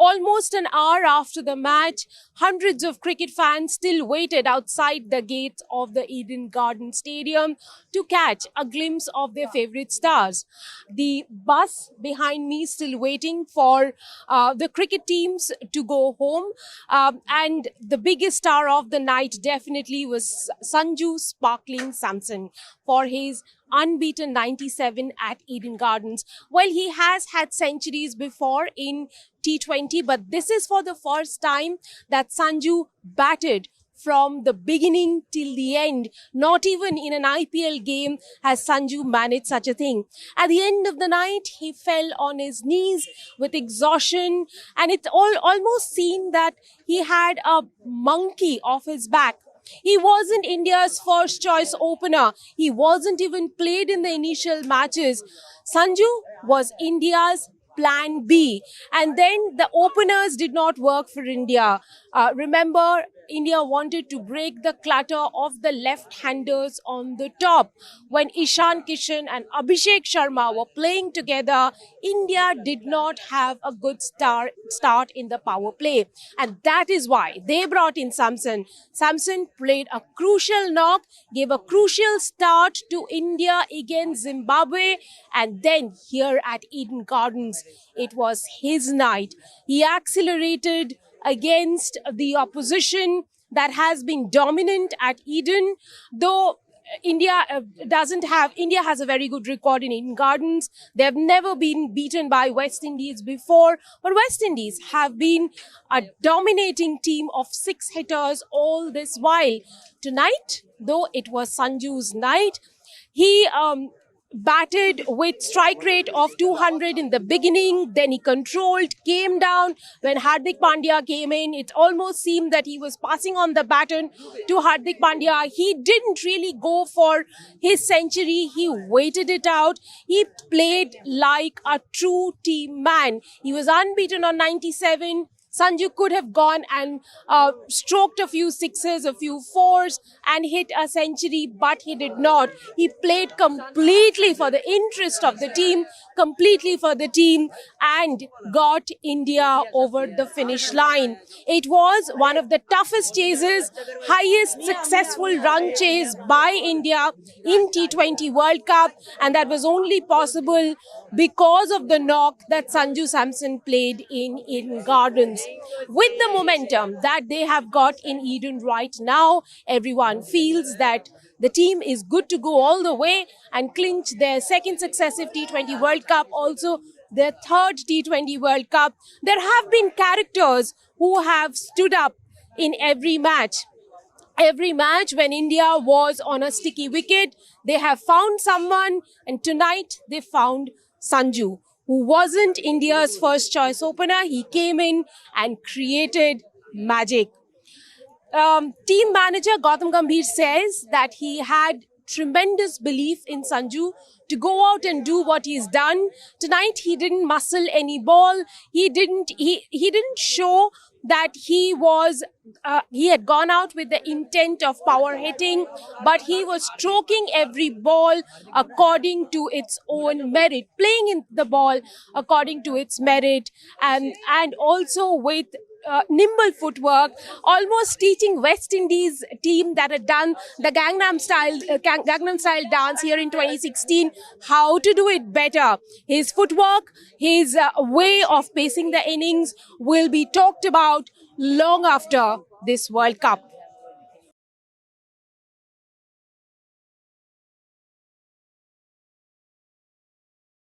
Almost an hour after the match, hundreds of cricket fans still waited outside the gates of the Eden Garden Stadium to catch a glimpse of their favorite stars. The bus behind me still waiting for the cricket teams to go home. And the biggest star of the night definitely was Sanju Sparkling Samson for his unbeaten 97 at Eden Gardens. Well, he has had centuries before in T20, but this is for the first time that Sanju batted from the beginning till the end. Not even in an IPL game has Sanju managed such a thing. At the end of the night, he fell on his knees with exhaustion, and it almost seemed that he had a monkey off his back. He wasn't India's first choice opener. He wasn't even played in the initial matches. Sanju was India's plan B. And then the openers did not work for India. Remember, India wanted to break the clutter of the left-handers on the top. When Ishan Kishan and Abhishek Sharma were playing together, India did not have a good start in the power play. And that is why they brought in Samson. Samson played a crucial knock, gave a crucial start to India against Zimbabwe. And then here at Eden Gardens, it was his night. He accelerated against the opposition that has been dominant at Eden, though India has a very good record in Eden Gardens. They have never been beaten by West Indies before, but West Indies have been a dominating team of 6 hitters all this while. Tonight, though it was Sanju's night, he batted with strike rate of 200 in the beginning, then he controlled, came down. When Hardik Pandya came in, it almost seemed that he was passing on the baton to Hardik Pandya. He didn't really go for his century. He waited it out. He played like a true team man. He was unbeaten on 97. Sanju could have gone and stroked a few sixes, a few fours and hit a century, but he did not. He played completely for the interest of the team, completely for the team, and got India over the finish line. It was one of the toughest chases, highest successful run chase by India in T20 World Cup, and that was only possible because of the knock that Sanju Samson played in Eden Gardens. With the momentum that they have got in Eden right now, everyone feels that the team is good to go all the way and clinch their second successive T20 World Cup, also their third T20 World Cup. There have been characters who have stood up in every match. Every match when India was on a sticky wicket, they have found someone, and tonight they found Sanju, who wasn't India's first choice opener. He came in and created magic. Team manager Gautam Gambhir says that he had tremendous belief in Sanju to go out and do what he's done. Tonight, he didn't muscle any ball. He didn't show that he had gone out with the intent of power hitting, but he was stroking every ball according to its own merit, playing in the ball according to its merit, and also with nimble footwork, almost teaching West Indies team that had done the Gangnam Style dance here in 2016 how to do it better. His footwork, his way of pacing the innings will be talked about long after this World Cup.